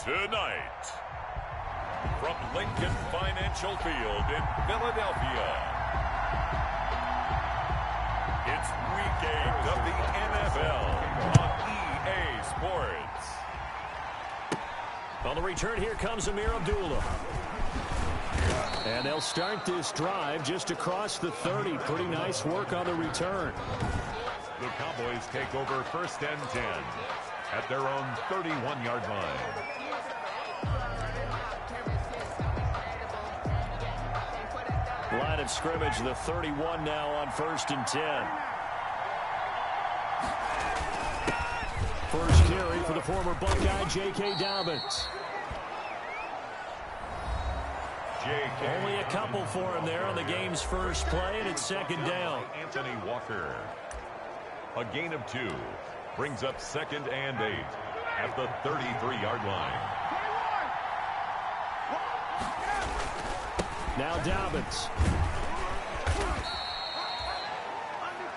Tonight, from Lincoln Financial Field in Philadelphia, it's Week 8 of the NFL on EA Sports. On the return, here comes Amir Abdullah. And they'll start this drive just across the 30. Pretty nice work on the return. The Cowboys take over 1st and 10 at their own 31-yard line. Line of scrimmage, the 31 now on 1st and 10. First carry for the former Buckeye, J.K. Dobbins. Only a couple for him there on the game's first play, and it's 2nd down. Anthony Walker. A gain of 2 brings up 2nd and 8 at the 33-yard line. Now Dobbins.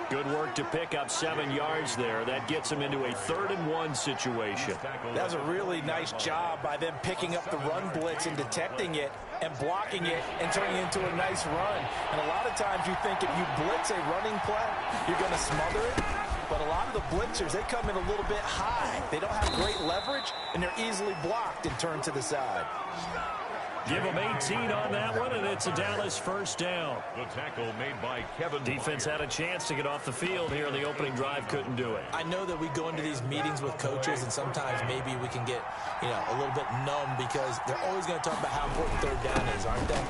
Good work to pick up 7 yards there. That gets him into a 3rd and 1 situation. That was a really nice job by them picking up the run blitz and detecting it and blocking it and turning it into a nice run. And a lot of times you think if you blitz a running play, you're going to smother it. But a lot of the blitzers, they come in a little bit high. They don't have great leverage, and they're easily blocked and turned to the side. Give them 18 on that one, and it's a Dallas 1st down. The tackle made by Kevin. Defense had a chance to get off the field here in the opening drive, couldn't do it. I know that we go into these meetings with coaches, and sometimes maybe we can get, a little bit numb because they're always going to talk about how important 3rd down is, aren't they?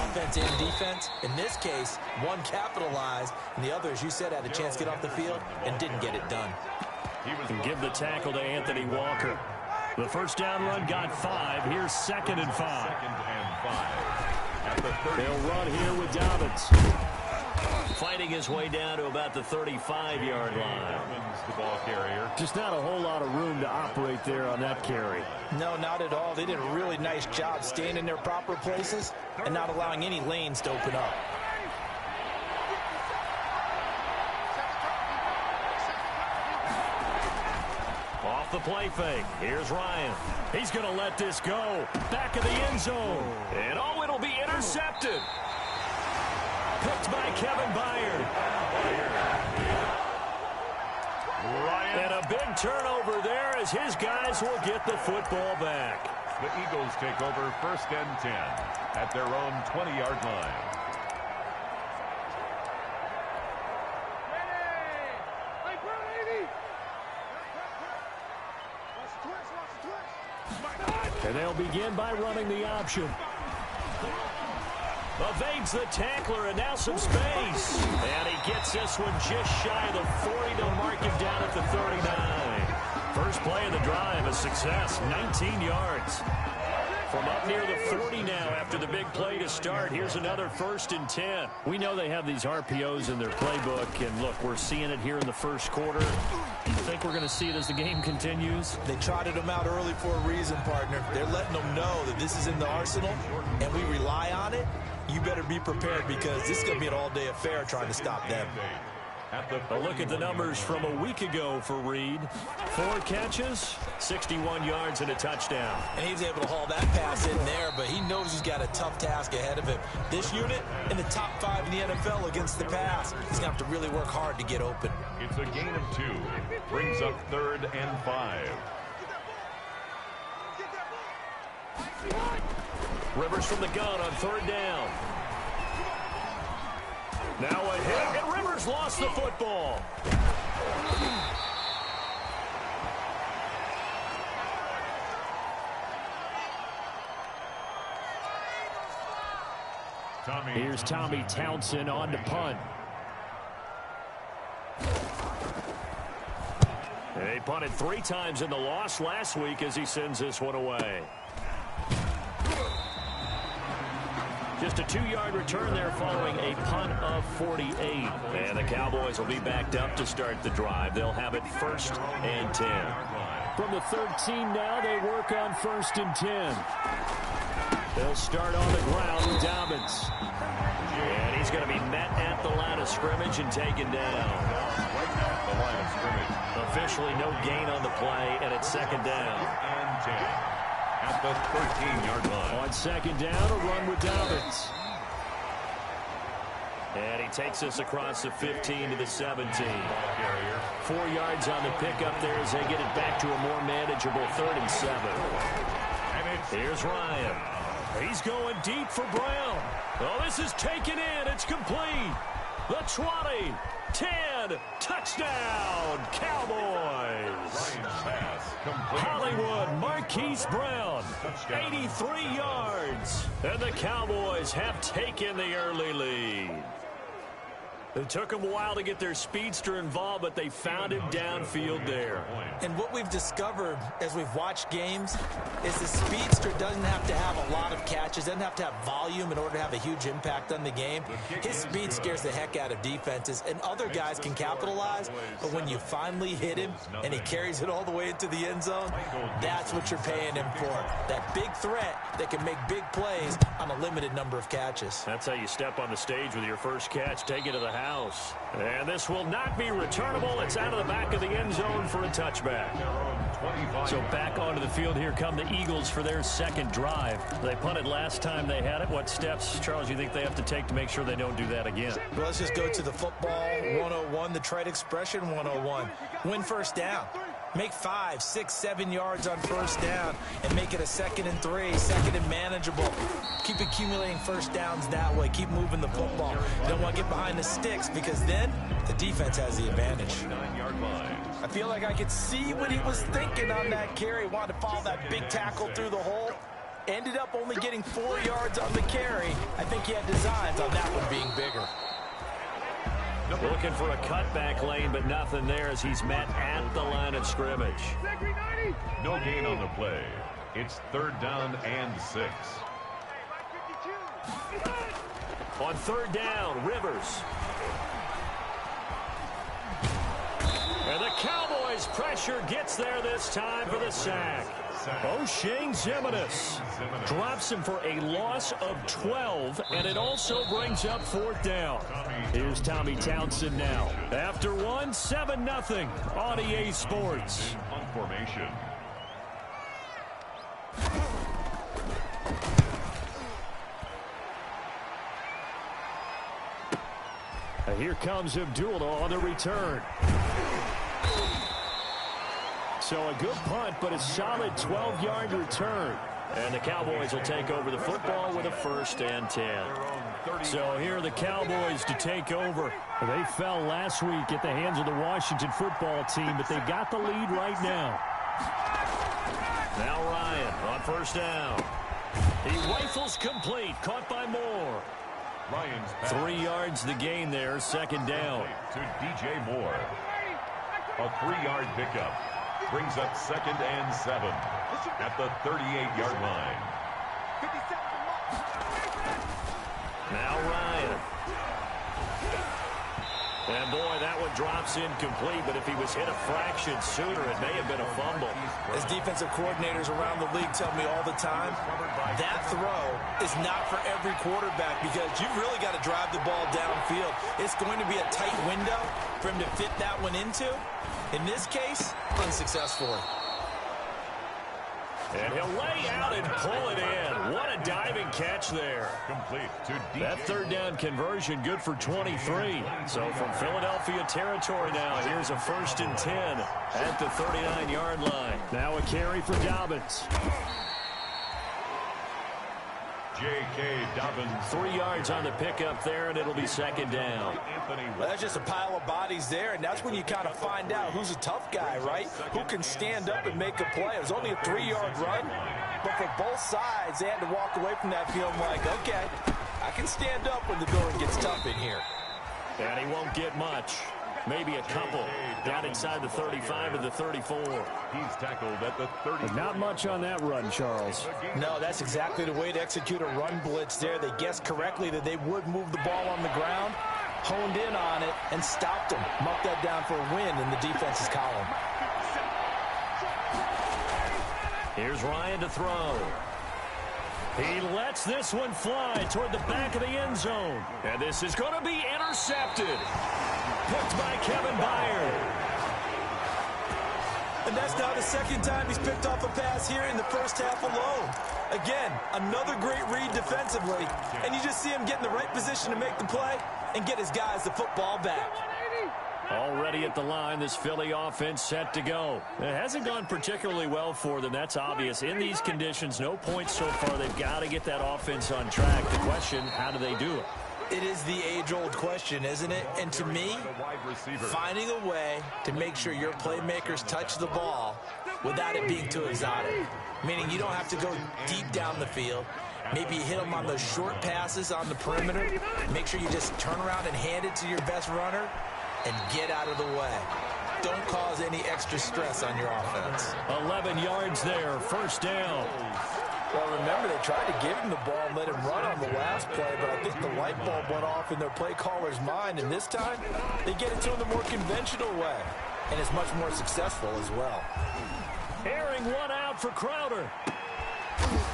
Offense and defense. In this case, one capitalized, and the other, as you said, had a chance to get off the field and didn't get it done. And give the tackle to Anthony Walker. The 1st down run got 5. Here's 2nd and 5. 2nd and 5. At the 30. They'll run here with Dobbins. Fighting his way down to about the 35-yard line. The ball carrier. Just not a whole lot of room to operate there on that carry. No, not at all. They did a really nice job staying in their proper places and not allowing any lanes to open up. Off the play fake. Here's Ryan. He's going to let this go. Back of the end zone. And it'll be intercepted. Picked by Kevin Byard. And a big turnover there as his guys will get the football back. The Eagles take over 1st and 10 at their own 20-yard line. And they'll begin by running the option. Evades the tackler, and now some space. And he gets this one just shy of the 40. They'll mark him down at the 39. First play of the drive, a success, 19 yards. From up near the 40 now after the big play to start. Here's another 1st and 10. We know they have these RPOs in their playbook, and look, we're seeing it here in the first quarter. You think we're going to see it as the game continues? They trotted them out early for a reason, partner. They're letting them know that this is in the arsenal, and we rely on it. You better be prepared because this is going to be an all-day affair trying to stop them. A look at the numbers from a week ago for Reed. 4 catches, 61 yards, and a touchdown. And he's able to haul that pass in there, but he knows he's got a tough task ahead of him. This unit in the top 5 in the NFL against the pass. He's going to have to really work hard to get open. It's a gain of 2. Brings up 3rd and 5. Rivers from the gun on 3rd down. Now a hit, and Rivers lost the football. Here's Tommy Townsend on to punt. They punted 3 times in the loss last week as he sends this one away. Just a 2-yard return there following a punt of 48. And the Cowboys will be backed up to start the drive. They'll have it 1st and 10. From the 13 now, they work on 1st and 10. They'll start on the ground with Dobbins. And he's going to be met at the line of scrimmage and taken down. Right at the line of scrimmage. Officially no gain on the play, and it's 2nd down. And 10. at the 13-yard line. On second down, a run with Dobbins. And he takes us across the 15 to the 17. 4 yards on the pickup there as they get it back to a more manageable 3rd and 7. Here's Ryan. He's going deep for Brown. Oh, this is taken in. It's complete. The 20, 10, touchdown, Cowboys. Hollywood Marquise Brown, 83 yards. And the Cowboys have taken the early lead. It took them a while to get their speedster involved, but they found him downfield there. And what we've discovered as we've watched games is the speedster doesn't have to have a lot of catches, doesn't have to have volume in order to have a huge impact on the game. His speed scares the heck out of defenses, and other guys can capitalize, but when you finally hit him and he carries it all the way into the end zone, that's what you're paying him for. That big threat that can make big plays on a limited number of catches. That's how you step on the stage with your first catch, take it to the house. And this will not be returnable. It's out of the back of the end zone for a touchback. So back onto the field here come the Eagles for their second drive. They punted last time they had it. What steps, Charles, you think they have to take to make sure they don't do that again? Well, let's just go to the football 101, the trade expression 101. Win first down. Make 5, 6, 7 yards on first down and make it a 2nd and 3, 2nd and manageable. Keep accumulating first downs that way. Keep moving the football. You don't want to get behind the sticks because then the defense has the advantage. 9-yard line. I feel like I could see what he was thinking on that carry. Wanted to follow that big tackle through the hole. Ended up only getting 4 yards on the carry. I think he had designs on that one being bigger. Looking for a cutback lane, but nothing there as he's met at the line of scrimmage. No gain on the play. It's 3rd down and 6. On 3rd down, Rivers. And the Cowboys pressure gets there this time for the sack. O'Shane Zimenez drops him for a loss of 12, and it also brings up 4th down. Here's Tommy Townsend now. After 1, 7-0 on EA Sports. On formation. Here comes Abdullah on the return. So a good punt, but a solid 12-yard return. And the Cowboys will take over the football with a 1st and 10. So here are the Cowboys to take over. They fell last week at the hands of the Washington football team, but they got the lead right now. Now Ryan on 1st down. He rifles complete, caught by Moore. Ryan's 3 yards the gain there, 2nd down. To DJ Moore. A 3-yard pickup. Brings up 2nd and 7 at the 38-yard line. Now Ryan. And boy, that one drops incomplete, but if he was hit a fraction sooner, it may have been a fumble. As defensive coordinators around the league tell me all the time, that throw is not for every quarterback because you've really got to drive the ball downfield. It's going to be a tight window for him to fit that one into. In this case, unsuccessfully. And he'll lay out and pull it in. What a diving catch there. Complete to DJ. That 3rd down conversion good for 23. So from Philadelphia territory now, here's a 1st and 10 at the 39-yard line. Now a carry for Dobbins. J.K. Dobbins. 3 yards on the pickup there, and it'll be 2nd down. Well, that's just a pile of bodies there, and that's when you kind of find out who's a tough guy, right? Who can stand up and make a play. It was only a 3-yard run, but for both sides, they had to walk away from that feeling like, okay, I can stand up when the going gets tough in here. And he won't get much. Maybe a couple down inside the 35 and the 34. He's tackled at the 30. Not much on that run, Charles. No, that's exactly the way to execute a run blitz there. They guessed correctly that they would move the ball on the ground, honed in on it, and stopped them. Marked that down for a win in the defense's column. Here's Ryan to throw. He lets this one fly toward the back of the end zone. And this is going to be intercepted. Picked by Kevin Byard. And that's now the second time he's picked off a pass here in the first half alone. Again, another great read defensively, and you just see him get in the right position to make the play and get his guys the football back. Already at the line, this Philly offense set to go. It hasn't gone particularly well for them. That's obvious. In these conditions, no points so far. They've got to get that offense on track. The question, how do they do it? It is the age-old question, isn't it? And to me, finding a way to make sure your playmakers touch the ball without it being too exotic. Meaning you don't have to go deep down the field. Maybe you hit them on those short passes on the perimeter. Make sure you just turn around and hand it to your best runner and get out of the way. Don't cause any extra stress on your offense. 11 yards there, first down. Well, remember, they tried to give him the ball and let him run on the last play, but I think the light bulb went off in their play caller's mind, and this time they get it to him the more conventional way, and it's much more successful as well. Airing one out for Crowder.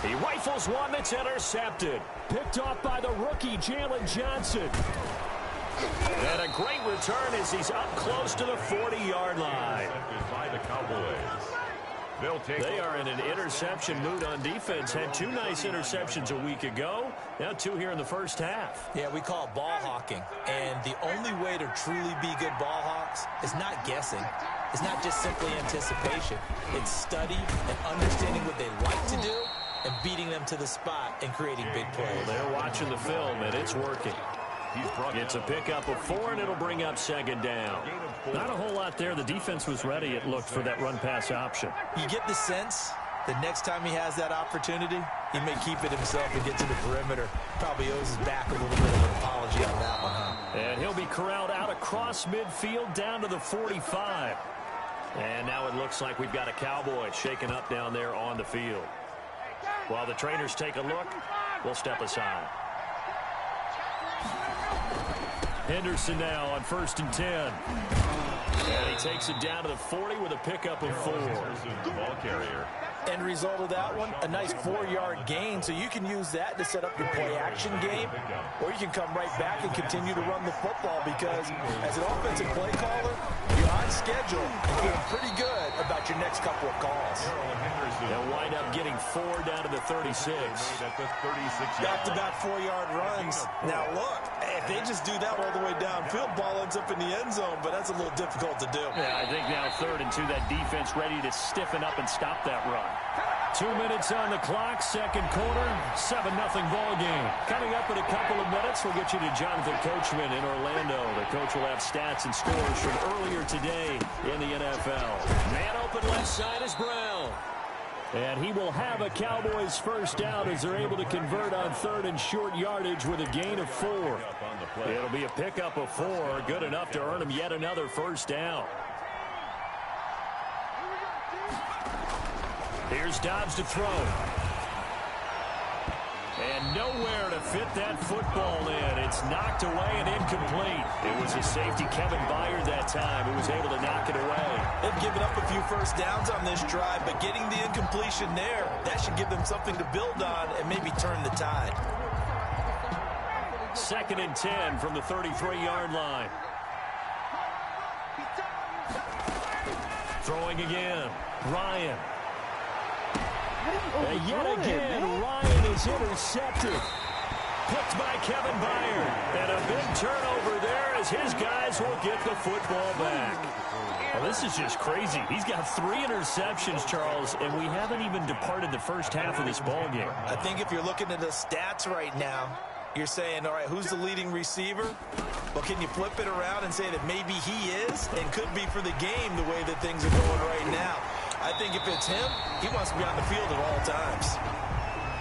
He rifles one that's intercepted. Picked off by the rookie, Jalen Johnson. And a great return as he's up close to the 40-yard line. By the Cowboys. They are in an interception mood on defense. Had 2 nice interceptions a week ago. Now 2 here in the first half. Yeah, we call it ball hawking. And the only way to truly be good ball hawks is not guessing. It's not just simply anticipation. It's study and understanding what they like to do and beating them to the spot and creating big plays. They're watching the film, and it's working. It's a pickup of 4, and it'll bring up second down. Not a whole lot there. The defense was ready, it looked, for that run-pass option. You get the sense that next time he has that opportunity, he may keep it himself and get to the perimeter. Probably owes his back a little bit of an apology on that one, huh? And he'll be corralled out across midfield down to the 45. And now it looks like we've got a Cowboy shaken up down there on the field. While the trainers take a look, we'll step aside. Henderson now on 1st and 10. And he takes it down to the 40 with a pickup of 4. The ball carrier. End result of that one, a nice 4-yard gain, so you can use that to set up your play-action game, or you can come right back and continue to run the football because as an offensive play caller, you're on schedule and feeling pretty good about your next couple of calls. They'll wind up getting 4 down to the 36. Back-to-back 4-yard runs. Now look, if they just do that all the way downfield, ball ends up in the end zone, but that's a little difficult to do. Yeah, I think now 3rd and 2, that defense ready to stiffen up and stop that run. 2 minutes on the clock, second quarter, 7-0 ball game. Coming up in a couple of minutes, we'll get you to Jonathan Coachman in Orlando. The coach will have stats and scores from earlier today in the NFL. Man open left side is Brown. And he will have a Cowboys first down as they're able to convert on 3rd and short yardage with a gain of 4. It'll be a pickup of 4, good enough to earn him yet another first down. Here's Dobbs to throw. And nowhere to fit that football in. It's knocked away and incomplete. It was a safety, Kevin Byard, that time, who was able to knock it away. They've given up a few first downs on this drive, but getting the incompletion there, that should give them something to build on and maybe turn the tide. 2nd and 10 from the 33-yard line. Throwing again. Ryan. And yet again, Ryan is intercepted. Picked by Kevin Byard. And a big turnover there as his guys will get the football back. Well, this is just crazy. He's got 3 interceptions, Charles, and we haven't even departed the first half of this ball game. I think if you're looking at the stats right now, you're saying, all right, who's the leading receiver? Well, can you flip it around and say that maybe he is and could be for the game the way that things are going right now? I think if it's him, he wants to be on the field at all times.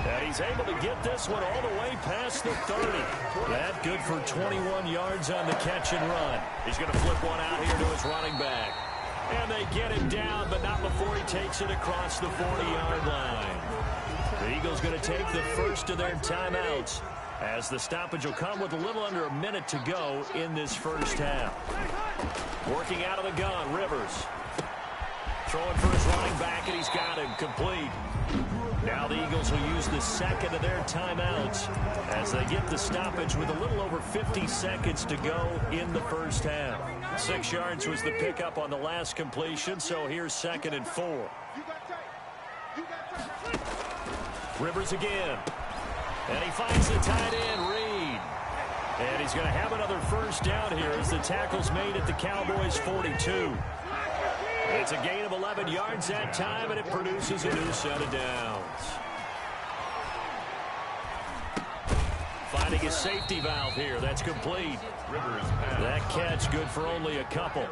And he's able to get this one all the way past the 30. That good for 21 yards on the catch and run. He's going to flip one out here to his running back. And they get him down, but not before he takes it across the 40-yard line. The Eagles going to take the first of their timeouts, as the stoppage will come with a little under a minute to go in this first half. Working out of the gun, Rivers. Throwing for his running back, and he's got him complete. Now the Eagles will use the second of their timeouts as they get the stoppage with a little over 50 seconds to go in the first half. 6 yards was the pickup on the last completion, so here's 2nd and 4. Rivers again. And he finds the tight end, Reed. And he's going to have another first down here as the tackle's made at the Cowboys' 42. It's a gain of 11 yards that time, and it produces a new set of downs. Finding a safety valve here. That's complete. That catch good for only a couple.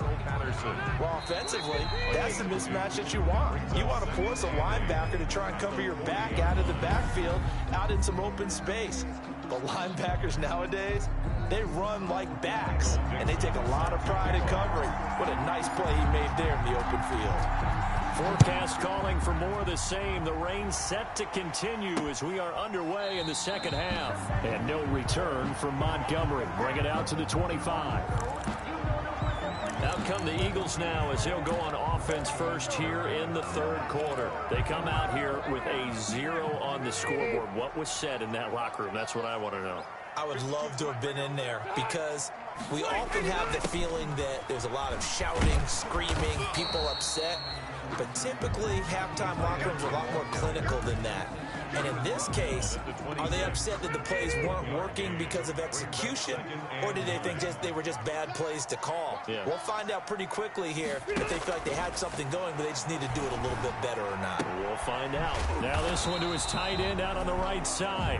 Well, offensively, that's the mismatch that you want. You want to force a linebacker to try and cover your back out of the backfield, out in some open space. But linebackers nowadays, they run like backs, and they take a lot of pride in covering. What a nice play he made there in the open field. Forecast calling for more of the same. The rain set to continue as we are underway in the second half. And no return from Montgomery. Bring it out to the 25. Out come the Eagles now as they'll go on offense first here in the 3rd quarter. They come out here with a 0 on the scoreboard. What was said in that locker room? That's what I want to know. I would love to have been in there because we often have the feeling that there's a lot of shouting, screaming, people upset. But typically, halftime locker rooms are a lot more clinical than that. And in this case, are they upset that the plays weren't working because of execution, or did they think they were just bad plays to call? Yeah. We'll find out pretty quickly here if they feel like they had something going, but they just need to do it a little bit better or not. We'll find out. Now this one to his tight end out on the right side.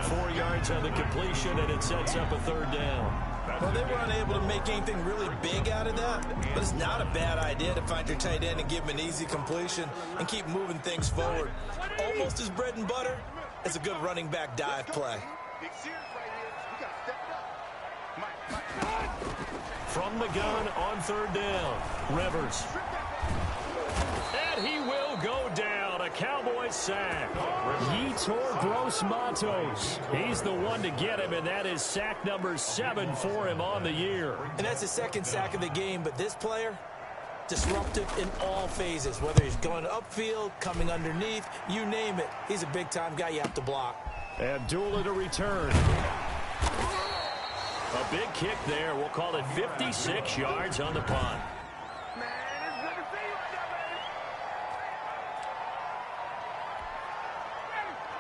4 yards on the completion, and it sets up a 3rd down. Well, they were unable to make anything really big out of that, but it's not a bad idea to find your tight end and give him an easy completion and keep moving things forward. Almost as bread and butter as a good running back dive play. From the gun on 3rd down, Rivers. And he will go down. A Cowboys sack. Yetur Gross-Matos. He's the one to get him, and that is sack number 7 for him on the year. And that's his 2nd sack of the game, but this player, disruptive in all phases, whether he's going upfield, coming underneath, you name it. He's a big-time guy you have to block. Abdullah to return. A big kick there. We'll call it 56 yards on the punt.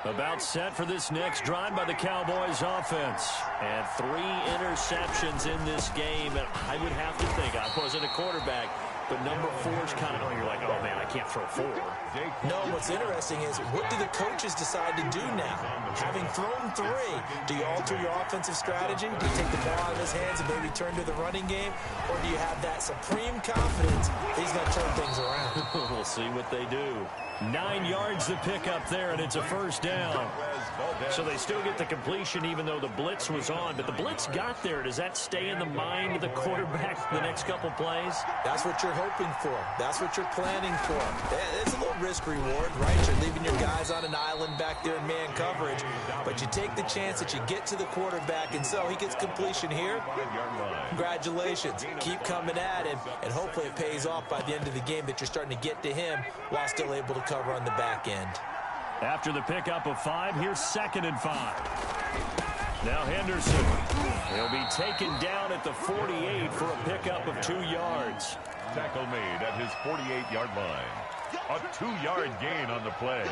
About set for this next drive by the Cowboys offense. And 3 interceptions in this game. And I would have to think, I wasn't a quarterback, but number 4's kind of, you're like, oh man, I can't throw 4. No, what's interesting is, what do the coaches decide to do now? Having thrown 3, do you alter your offensive strategy? Do you take the ball out of his hands and maybe turn to the running game? Or do you have that supreme confidence he's going to turn things around? We'll see what they do. 9 yards to pick up there, and it's a 1st down. So they still get the completion even though the blitz was on. But the blitz got there. Does that stay in the mind of the quarterback the next couple plays? That's what you're hoping for. That's what you're planning for. It's a little risk-reward, right? You're leaving your guys on an island back there in man coverage. But you take the chance that you get to the quarterback, and so he gets completion here. Congratulations. Keep coming at him, and hopefully it pays off by the end of the game that you're starting to get to him while still able to cover on the back end. After the pickup of 5, here's 2nd and 5. Now Henderson. He'll be taken down at the 48 for a pickup of 2 yards. Tackle made at his 48-yard line. A 2-yard gain on the play.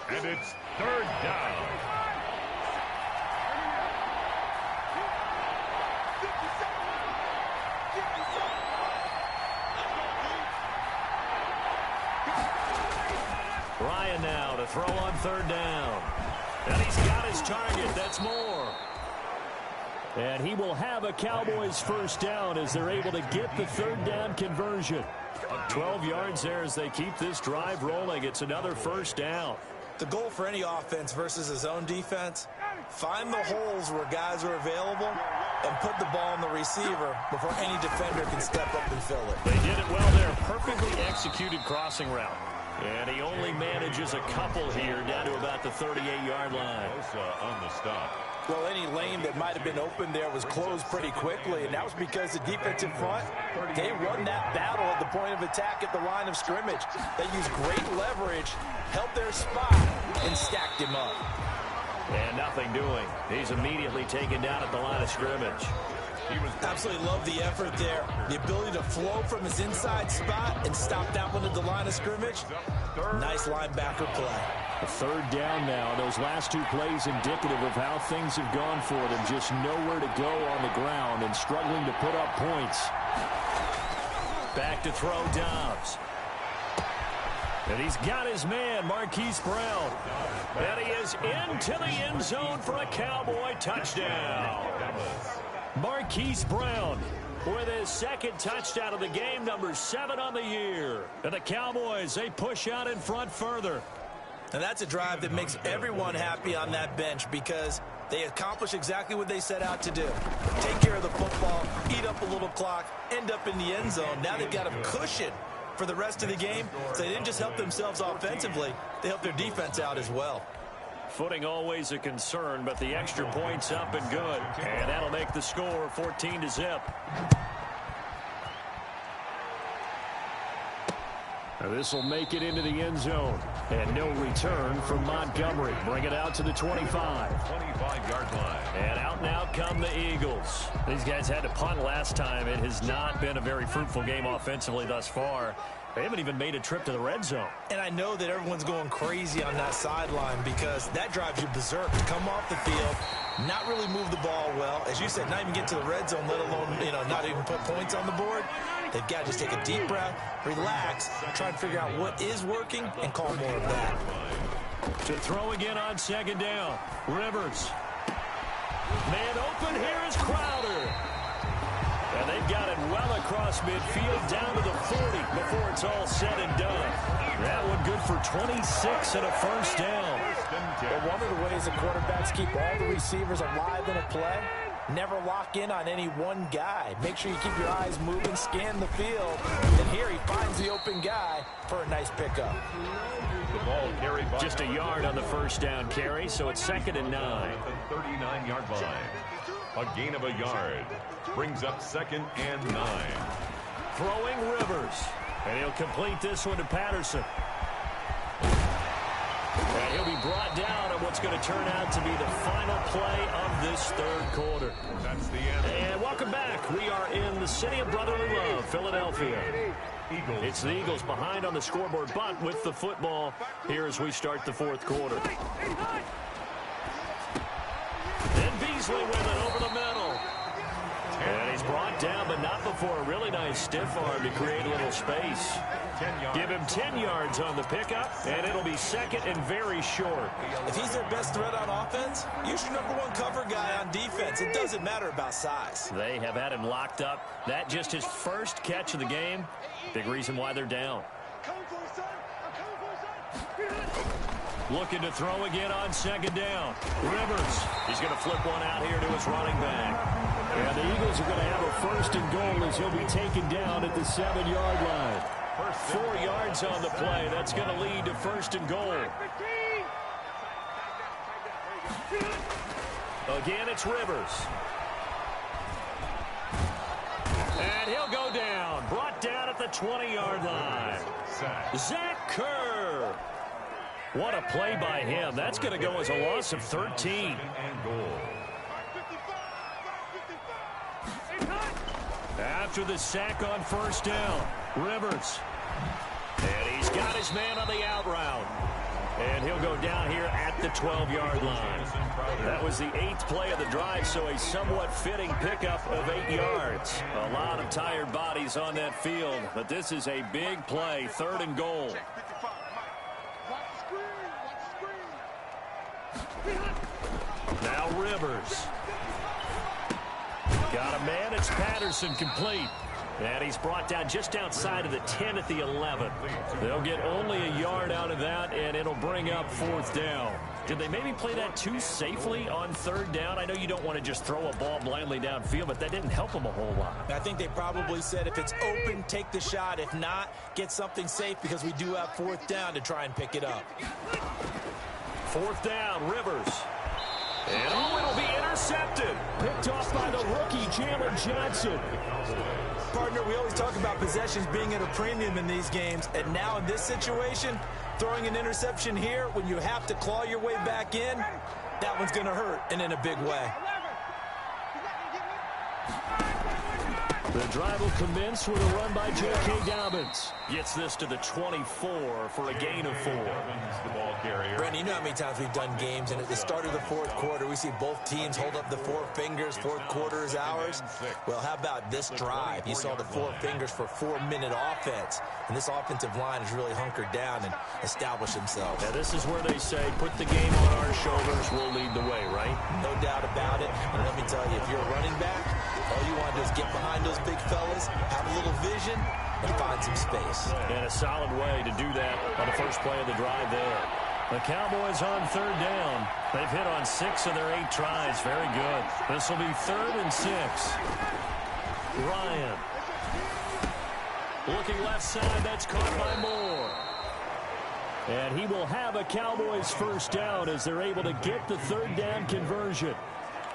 And it's 3rd down. Ryan now to throw on 3rd down. And he's got his target. That's more. And he will have a Cowboys 1st down as they're able to get the 3rd down conversion. 12 yards there as they keep this drive rolling. It's another 1st down. The goal for any offense versus his own defense, find the holes where guys are available and put the ball on the receiver before any defender can step up and fill it. They did it well there. Perfectly executed crossing route. And he only manages a couple here down to about the 38-yard line. On the stop. Well, any lane that might have been open there was closed pretty quickly, and that was because the defensive front, they won that battle at the point of attack at the line of scrimmage. They used great leverage, held their spot, and stacked him up. And nothing doing. He's immediately taken down at the line of scrimmage. Absolutely love the effort there. The ability to flow from his inside spot and stop that one at the line of scrimmage. Nice linebacker play. A third down now. Those last two plays indicative of how things have gone for them. Just nowhere to go on the ground and struggling to put up points. Back to throw Dobbs. And he's got his man, Marquise Brown. And he is into the end zone for a Cowboy touchdown. Marquise Brown with his second touchdown of the game, number 7 on the year. And the Cowboys, they push out in front further. And that's a drive that makes everyone happy on that bench because they accomplish exactly what they set out to do. Take care of the football, eat up a little clock, end up in the end zone. Now they've got a cushion for the rest of the game. So they didn't just help themselves offensively, they helped their defense out as well. Footing always a concern, but the extra point's up and good. And that'll make the score 14-0. This will make it into the end zone. And no return from Montgomery. Bring it out to the 25. 25-yard line. And out now come the Eagles. These guys had to punt last time. It has not been a very fruitful game offensively thus far. They haven't even made a trip to the red zone. And I know that everyone's going crazy on that sideline because that drives you berserk to come off the field, not really move the ball well. As you said, not even get to the red zone, let alone, not even put points on the board. They've got to just take a deep breath, relax, try and figure out what is working, and call more of that. To throw again on second down. Rivers. Man open here is Crowder. And they've got it well across midfield down to the 40 before it's all said and done. That one good for 26 and a first down. Well, one of the ways the quarterbacks keep all the receivers alive in a play, never lock in on any one guy. Make sure you keep your eyes moving, scan the field. And here he finds the open guy for a nice pickup. The ball carried by just a yard on the first down carry, so it's 2nd and 9. At the 39-yard line. A gain of a yard. Brings up 2nd and 9. Throwing Rivers. And he'll complete this one to Patterson. And he'll be brought down on what's going to turn out to be the final play of this third quarter. That's the end. And welcome back. We are in the city of brotherly love, Philadelphia. Eagles. It's the Eagles behind on the scoreboard, but with the football here as we start the fourth quarter. And Beasley with it over the middle. And he's brought down, but not before a really nice stiff arm to create a little space. 10 yards. Give him 10 yards on the pickup, and it'll be second and very short. If he's their best threat on offense, use your #1 cover guy on defense. It doesn't matter about size. They have had him locked up. That just his first catch of the game. Big reason why they're down. Looking to throw again on second down. Rivers. He's going to flip one out here to his running back. And the Eagles are going to have a 1st and goal as he'll be taken down at the 7-yard line. 4 yards on the play. That's going to lead to 1st and goal. Again, it's Rivers. And he'll go down. Brought down at the 20-yard line. Zach Kerr. What a play by him. That's going to go as a loss of 13. After the sack on 1st down, Rivers. And he's got his man on the out route. And he'll go down here at the 12-yard line. That was the 8th play of the drive, so a somewhat fitting pickup of 8 yards. A lot of tired bodies on that field, but this is a big play, 3rd and goal. Now Rivers. Got a man. It's Patterson complete. And he's brought down just outside of the 10 at the 11. They'll get only a yard out of that, and it'll bring up 4th down. Did they maybe play that too safely on 3rd down? I know you don't want to just throw a ball blindly downfield, but that didn't help them a whole lot. I think they probably said if it's open, take the shot. If not, get something safe because we do have 4th down to try and pick it up. 4th down, Rivers. And it'll be intercepted. Picked off by the rookie, Jalen Johnson. Partner, we always talk about possessions being at a premium in these games. And now in this situation, throwing an interception here when you have to claw your way back in, that one's going to hurt, and in a big way. The drive will commence with a run by J.K. Dobbins. Gets this to the 24 for a gain of 4. The ball carrier. Brandon, you know how many times we've done games, and at the start of the fourth quarter, we see both teams hold up the 4 fingers, fourth quarter is ours. Well, how about this drive? You saw the 4 fingers for 4-minute offense, and this offensive line has really hunkered down and established themselves. Now, this is where they say, put the game on our shoulders, we'll lead the way, right? No doubt about it, and let me tell you, if you're a running back, all you want to do is get behind those big fellas, have a little vision, and find some space. And a solid way to do that on the first play of the drive there. The Cowboys on 3rd down. They've hit on 6 of their 8 tries. Very good. This will be 3rd and 6. Ryan. Looking left side. That's caught by Moore. And he will have a Cowboys first down as they're able to get the 3rd down conversion.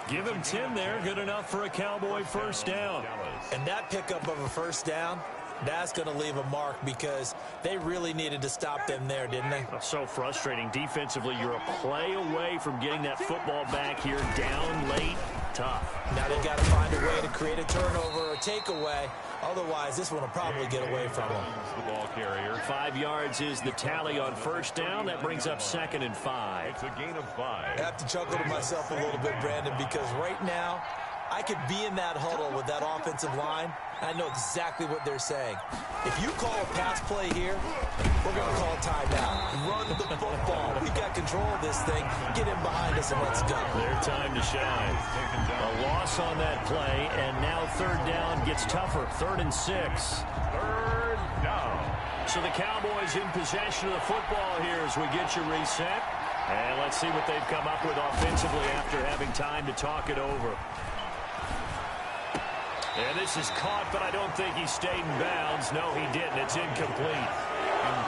Give him 10 there. Good enough for a Cowboy first down. And that pickup of a first down, that's going to leave a mark because they really needed to stop them there, didn't they? So frustrating. Defensively, you're a play away from getting that football back here down late. Tough. Now they got to find a way to create a turnover or takeaway. Otherwise, this one will probably get away from them. The ball carrier. 5 yards is the tally on first down. That brings up 2nd and 5. It's a gain of 5. I have to chuckle to myself a little bit, Brandon, because right now, I could be in that huddle with that offensive line. I know exactly what they're saying. If you call a pass play here, we're going to call a timeout. Run the football. We got control of this thing. Get in behind us and let's go. Their time to shine. A loss on that play, and now 3rd down gets tougher. 3rd and 6. 3rd down. So the Cowboys in possession of the football here as we get you reset. And let's see what they've come up with offensively after having time to talk it over. And this is caught, but I don't think he stayed in bounds. No, he didn't. It's incomplete.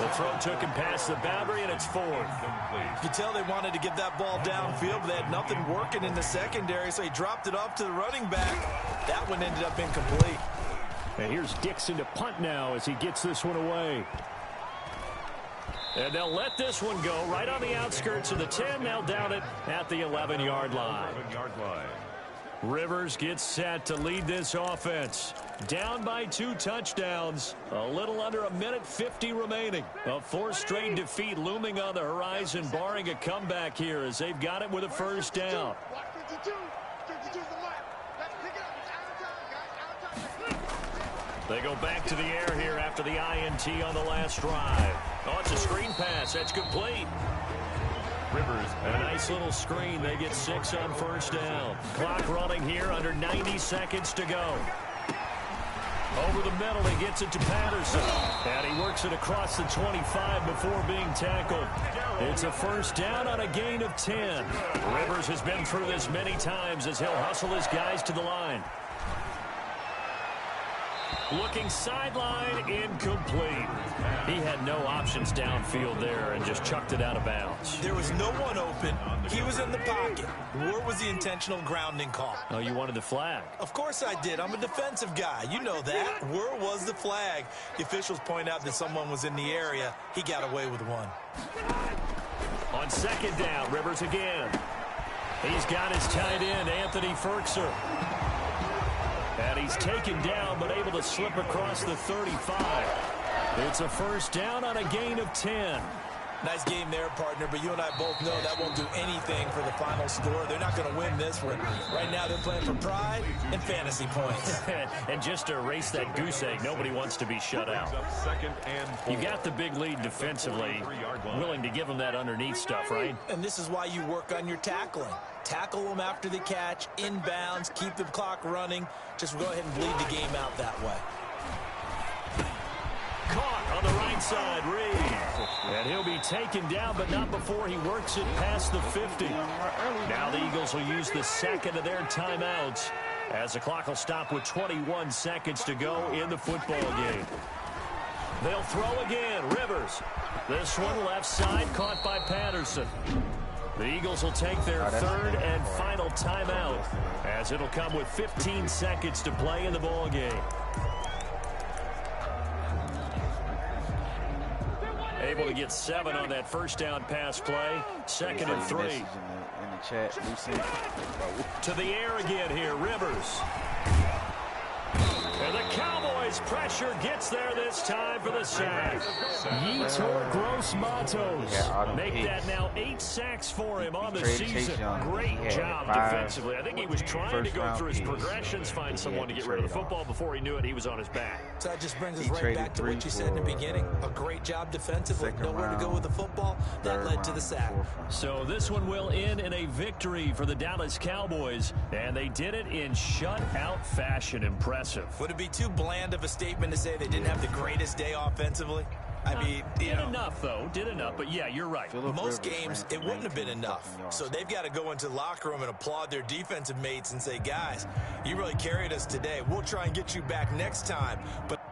The throw took him past the boundary, and it's 4th. You can tell they wanted to get that ball downfield, but they had nothing working in the secondary, so he dropped it off to the running back. That one ended up incomplete. And here's Dixon to punt now as he gets this one away. And they'll let this one go right on the outskirts of the 10. They'll down it at the 11-yard line. 11-yard line. Rivers gets set to lead this offense. Down by 2 touchdowns. A little under 1:50 remaining. A 4th straight defeat looming on the horizon, barring a comeback here as they've got it with a first down. They go back to the air here after the INT on the last drive. Oh, it's a screen pass. That's complete. Rivers. A nice little screen. They get 6 on first down. Clock running here, under 90 seconds to go. Over the middle, he gets it to Patterson. And he works it across the 25 before being tackled. It's a first down on a gain of 10. Rivers has been through this many times as he'll hustle his guys to the line. Looking sideline, incomplete. He had no options downfield there and just chucked it out of bounds. There was no one open. He was in the pocket. Where was the intentional grounding call? Oh, you wanted the flag? Of course I did. I'm a defensive guy. You know that. Where was the flag? The officials point out that someone was in the area. He got away with one. On 2nd down, Rivers again. He's got his tight end, Anthony Ferkser. And he's taken down, but able to slip across the 35. It's a first down on a gain of 10. Nice game there, partner, but you and I both know that won't do anything for the final score. They're not going to win this one. Right now, they're playing for pride and fantasy points. And just to erase that goose egg, nobody wants to be shut out. 2nd and 4. You got the big lead defensively, willing to give them that underneath stuff, right? And this is why you work on your tackling. Tackle them after the catch, inbounds, keep the clock running. Just go ahead and bleed the game out that way. Caught on the right side, Reed. And he'll be taken down, but not before he works it past the 50. Now the Eagles will use the 2nd of their timeouts as the clock will stop with 21 seconds to go in the football game. They'll throw again. Rivers. This one left side, caught by Patterson. The Eagles will take their 3rd and final timeout as it'll come with 15 seconds to play in the ball game. Able to get 7 on that first down pass play. 2nd and 3. In the chat, to the air again here, Rivers. And the As pressure gets there this time for the sack. Yetur Gross-Matos. Make that now 8 sacks for him on the season. Great job defensively. I think he was trying to go through his progressions, find someone to get rid of the football. Before he knew it, he was on his back. So that just brings us right back to what you said in the beginning. A great job defensively. Nowhere to go with the football. That led to the sack. So this one will end in a victory for the Dallas Cowboys, and they did it in shutout fashion. Impressive. Would it be too bland of a statement to say they didn't have the greatest day offensively? I mean, did enough, though. Did enough. But, yeah, you're right. Most games, it wouldn't have been enough. So they've got to go into the locker room and applaud their defensive mates and say, guys, you really carried us today. We'll try and get you back next time. But